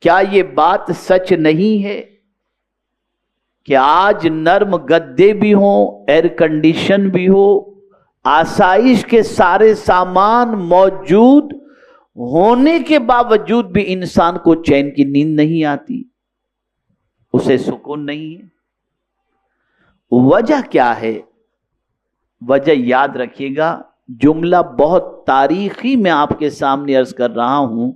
کیا یہ بات سچ نہیں ہے کہ آج نرم گدے بھی ہوں، ایئر کنڈیشن بھی ہو، آسائش کے سارے سامان موجود ہونے کے باوجود بھی انسان کو چین کی نیند نہیں آتی، اسے سکون نہیں ہے؟ وجہ کیا ہے؟ وجہ یاد رکھیے گا، جملہ بہت تاریخی میں آپ کے سامنے عرض کر رہا ہوں،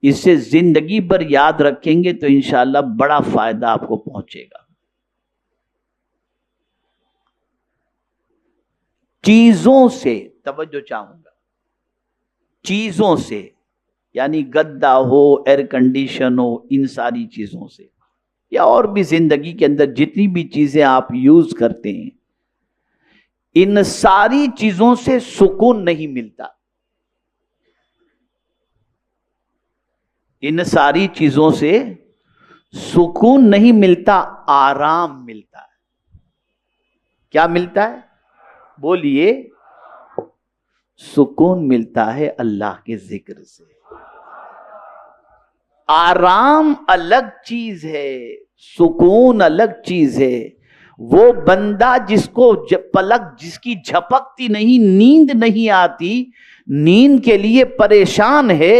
اسے زندگی بھر یاد رکھیں گے تو انشاءاللہ بڑا فائدہ آپ کو پہنچے گا۔ چیزوں سے توجہ چاہوں گا، چیزوں سے یعنی گدا ہو، ایئر کنڈیشن ہو، ان ساری چیزوں سے یا اور بھی زندگی کے اندر جتنی بھی چیزیں آپ یوز کرتے ہیں، ان ساری چیزوں سے سکون نہیں ملتا، ان ساری چیزوں سے سکون نہیں ملتا، آرام ملتا ہے۔ کیا ملتا ہے؟ بولیے۔ سکون ملتا ہے اللہ کے ذکر سے۔ آرام الگ چیز ہے، سکون الگ چیز ہے۔ وہ بندہ جس کو پلک جس کی جھپکتی نہیں، نیند نہیں آتی، نیند کے لیے پریشان ہے،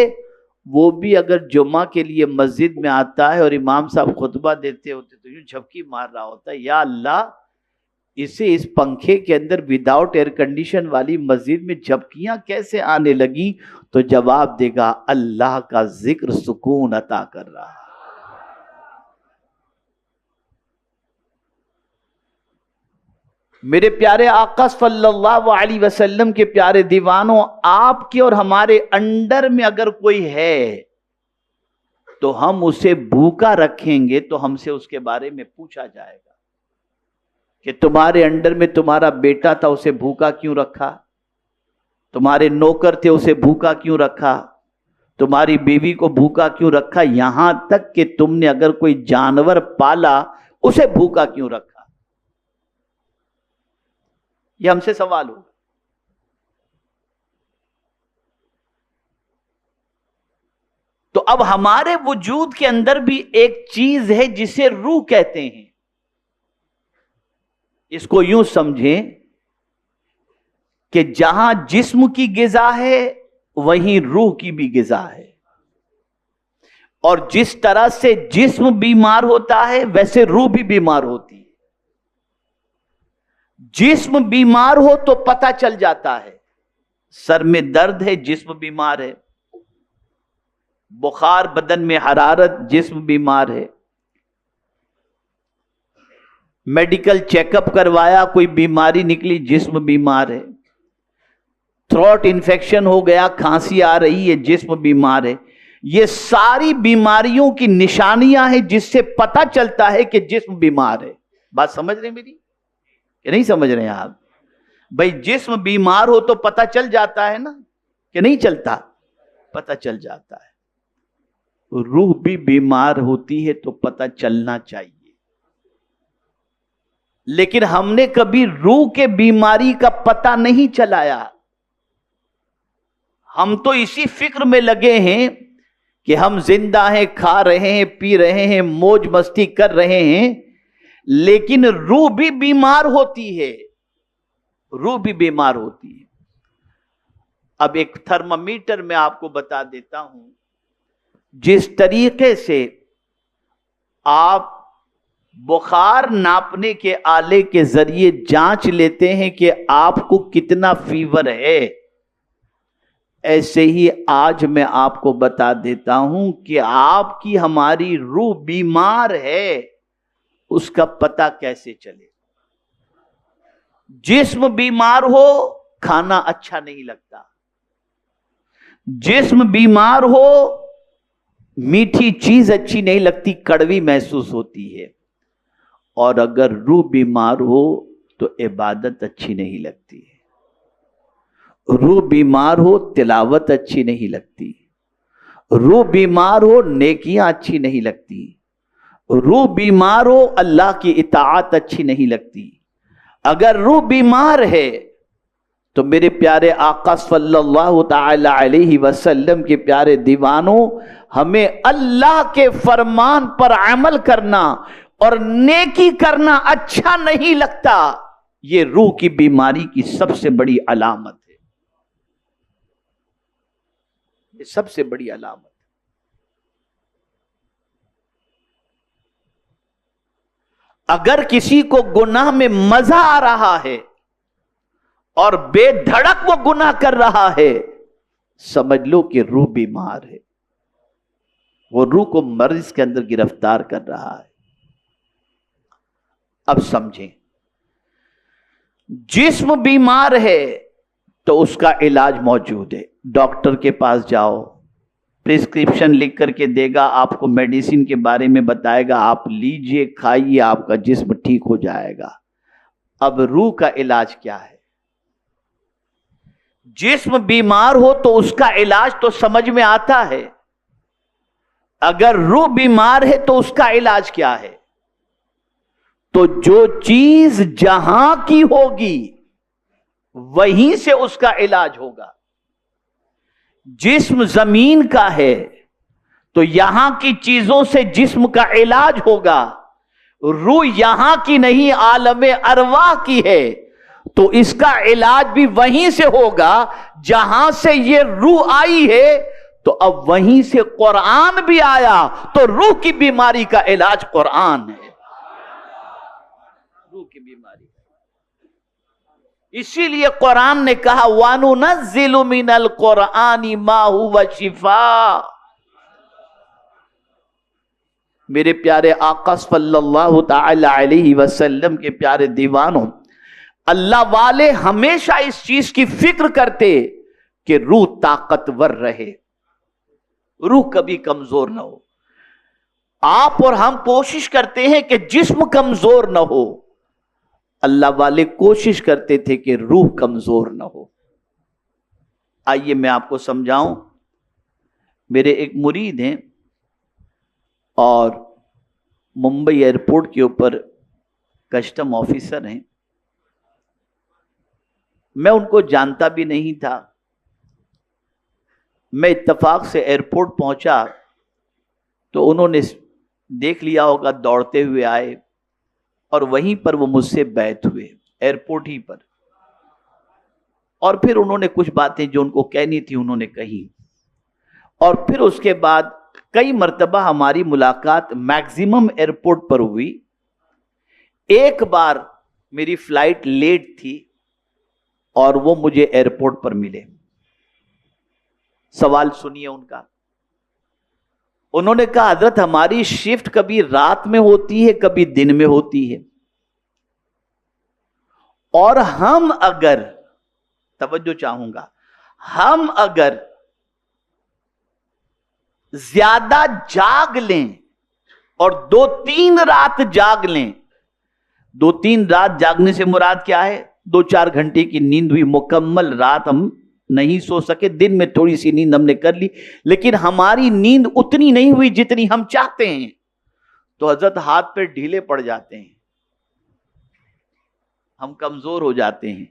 وہ بھی اگر جمعہ کے لیے مسجد میں آتا ہے اور امام صاحب خطبہ دیتے ہوتے تو یوں جھپکی مار رہا ہوتا ہے، یا اللہ اسے اس پنکھے کے اندر وداؤٹ ایئر کنڈیشن والی مسجد میں جھپکیاں کیسے آنے لگی؟ تو جواب دے گا اللہ کا ذکر سکون عطا کر رہا ہے۔ میرے پیارے آقا صلی اللہ علیہ وسلم کے پیارے دیوانوں، آپ کے اور ہمارے انڈر میں اگر کوئی ہے تو ہم اسے بھوکا رکھیں گے تو ہم سے اس کے بارے میں پوچھا جائے گا کہ تمہارے انڈر میں تمہارا بیٹا تھا، اسے بھوکا کیوں رکھا؟ تمہارے نوکر تھے، اسے بھوکا کیوں رکھا؟ تمہاری بیوی کو بھوکا کیوں رکھا؟ یہاں تک کہ تم نے اگر کوئی جانور پالا اسے بھوکا کیوں رکھا؟ یہ ہم سے سوال ہوگا۔ تو اب ہمارے وجود کے اندر بھی ایک چیز ہے جسے روح کہتے ہیں۔ اس کو یوں سمجھیں کہ جہاں جسم کی غذا ہے وہیں روح کی بھی غذا ہے، اور جس طرح سے جسم بیمار ہوتا ہے ویسے روح بھی بیمار ہوتی ہے۔ جسم بیمار ہو تو پتہ چل جاتا ہے، سر میں درد ہے جسم بیمار ہے، بخار بدن میں حرارت جسم بیمار ہے، میڈیکل چیک اپ کروایا کوئی بیماری نکلی جسم بیمار ہے، تھروٹ انفیکشن ہو گیا، کھانسی آ رہی ہے جسم بیمار ہے۔ یہ ساری بیماریوں کی نشانیاں ہیں جس سے پتہ چلتا ہے کہ جسم بیمار ہے۔ بات سمجھ رہے ہیں میری کہ نہیں سمجھ رہے ہیں آپ؟ بھئی جسم بیمار ہو تو پتہ چل جاتا ہے نا کہ نہیں چلتا؟ پتہ چل جاتا ہے۔ روح بھی بیمار ہوتی ہے تو پتہ چلنا چاہیے، لیکن ہم نے کبھی روح کے بیماری کا پتہ نہیں چلایا۔ ہم تو اسی فکر میں لگے ہیں کہ ہم زندہ ہیں، کھا رہے ہیں، پی رہے ہیں، موج مستی کر رہے ہیں، لیکن روح بھی بیمار ہوتی ہے، روح بھی بیمار ہوتی ہے۔ اب ایک تھرمامیٹر میں آپ کو بتا دیتا ہوں، جس طریقے سے آپ بخار ناپنے کے آلے کے ذریعے جانچ لیتے ہیں کہ آپ کو کتنا فیور ہے، ایسے ہی آج میں آپ کو بتا دیتا ہوں کہ آپ کی ہماری روح بیمار ہے، اس کا پتہ کیسے چلے؟ جسم بیمار ہو کھانا اچھا نہیں لگتا، جسم بیمار ہو میٹھی چیز اچھی نہیں لگتی، کڑوی محسوس ہوتی ہے، اور اگر روح بیمار ہو تو عبادت اچھی نہیں لگتی ہے، روح بیمار ہو تلاوت اچھی نہیں لگتی، روح بیمار ہو نیکیاں اچھی نہیں لگتی، روح بیمار ہو اللہ کی اطاعت اچھی نہیں لگتی۔ اگر روح بیمار ہے تو میرے پیارے آقا صلی اللہ تعالی علیہ وسلم کے پیارے دیوانوں، ہمیں اللہ کے فرمان پر عمل کرنا اور نیکی کرنا اچھا نہیں لگتا، یہ روح کی بیماری کی سب سے بڑی علامت ہے، یہ سب سے بڑی علامت ہے۔ اگر کسی کو گناہ میں مزہ آ رہا ہے اور بے دھڑک وہ گناہ کر رہا ہے، سمجھ لو کہ روح بیمار ہے، وہ روح کو مرض کے اندر گرفتار کر رہا ہے۔ اب سمجھیں، جسم بیمار ہے تو اس کا علاج موجود ہے، ڈاکٹر کے پاس جاؤ، پرسکرپشن لکھ کر کے دے گا، آپ کو میڈیسن کے بارے میں بتائے گا، آپ لیجئے کھائیے، آپ کا جسم ٹھیک ہو جائے گا۔ اب روح کا علاج کیا ہے؟ جسم بیمار ہو تو اس کا علاج تو سمجھ میں آتا ہے، اگر روح بیمار ہے تو اس کا علاج کیا ہے؟ تو جو چیز جہاں کی ہوگی وہیں سے اس کا علاج ہوگا۔ جسم زمین کا ہے تو یہاں کی چیزوں سے جسم کا علاج ہوگا، روح یہاں کی نہیں عالم ارواح کی ہے تو اس کا علاج بھی وہیں سے ہوگا جہاں سے یہ روح آئی ہے۔ تو اب وہیں سے قرآن بھی آیا تو روح کی بیماری کا علاج قرآن ہے، روح کی بیماری۔ اسی لیے قرآن نے کہا وَنُنَزِّلُ مِنَ الْقُرْآنِ مَا هُوَ شِفَاءٌ۔ میرے پیارے آقا صلی اللہ تعالی علیہ وسلم کے پیارے دیوانوں، اللہ والے ہمیشہ اس چیز کی فکر کرتے کہ روح طاقتور رہے، روح کبھی کمزور نہ ہو۔ آپ اور ہم کوشش کرتے ہیں کہ جسم کمزور نہ ہو، اللہ والے کوشش کرتے تھے کہ روح کمزور نہ ہو۔ آئیے میں آپ کو سمجھاؤں، میرے ایک مرید ہیں اور ممبئی ایئرپورٹ کے اوپر کسٹم آفیسر ہیں، میں ان کو جانتا بھی نہیں تھا، میں اتفاق سے ایئرپورٹ پہنچا تو انہوں نے دیکھ لیا ہوگا، دوڑتے ہوئے آئے اور وہیں پر وہ مجھ سے بیعت ہوئے ایئرپورٹ ہی پر، اور پھر انہوں نے کچھ باتیں جو ان کو کہنی تھی انہوں نے کہی، اور پھر اس کے بعد کئی مرتبہ ہماری ملاقات میکزیمم ایئرپورٹ پر ہوئی۔ ایک بار میری فلائٹ لیٹ تھی اور وہ مجھے ایئرپورٹ پر ملے۔ سوال سنیے ان کا، انہوں نے کہا حضرت ہماری شفٹ کبھی رات میں ہوتی ہے کبھی دن میں ہوتی ہے، اور ہم اگر، توجہ چاہوں گا، ہم اگر زیادہ جاگ لیں اور 2-3 رات جاگ لیں، 2-3 رات جاگنے سے مراد کیا ہے؟ 2-4 گھنٹے کی نیند ہوئی، مکمل رات ہم نہیں سو سکے، دن میں تھوڑی سی نیند ہم نے کر لی، لیکن ہماری نیند اتنی نہیں ہوئی جتنی ہم چاہتے ہیں، تو حضرت ہاتھ پہ ڈھیلے پڑ جاتے ہیں، ہم کمزور ہو جاتے ہیں،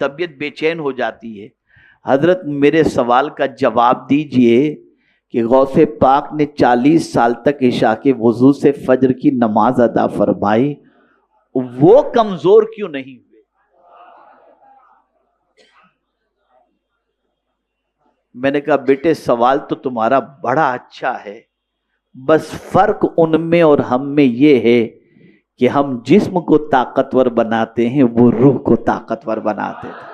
طبیعت بے چین ہو جاتی ہے۔ حضرت میرے سوال کا جواب دیجئے کہ غوث پاک نے 40 سال تک عشاء کے وضو سے فجر کی نماز ادا فرمائی، وہ کمزور کیوں نہیں ہوئے؟ میں نے کہا بیٹے سوال تو تمہارا بڑا اچھا ہے، بس فرق ان میں اور ہم میں یہ ہے کہ ہم جسم کو طاقتور بناتے ہیں، وہ روح کو طاقتور بناتے ہیں۔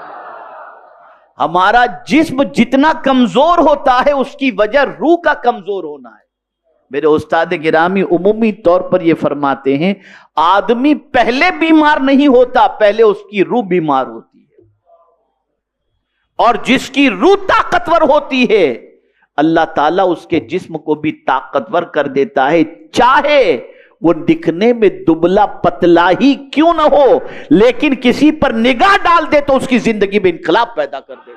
ہمارا جسم جتنا کمزور ہوتا ہے اس کی وجہ روح کا کمزور ہونا ہے۔ میرے استاد گرامی عمومی طور پر یہ فرماتے ہیں آدمی پہلے بیمار نہیں ہوتا، پہلے اس کی روح بیمار ہوتی ہے، اور جس کی روح طاقتور ہوتی ہے اللہ تعالیٰ اس کے جسم کو بھی طاقتور کر دیتا ہے، چاہے وہ دکھنے میں دبلا پتلا ہی کیوں نہ ہو، لیکن کسی پر نگاہ ڈال دے تو اس کی زندگی میں انقلاب پیدا کر دے۔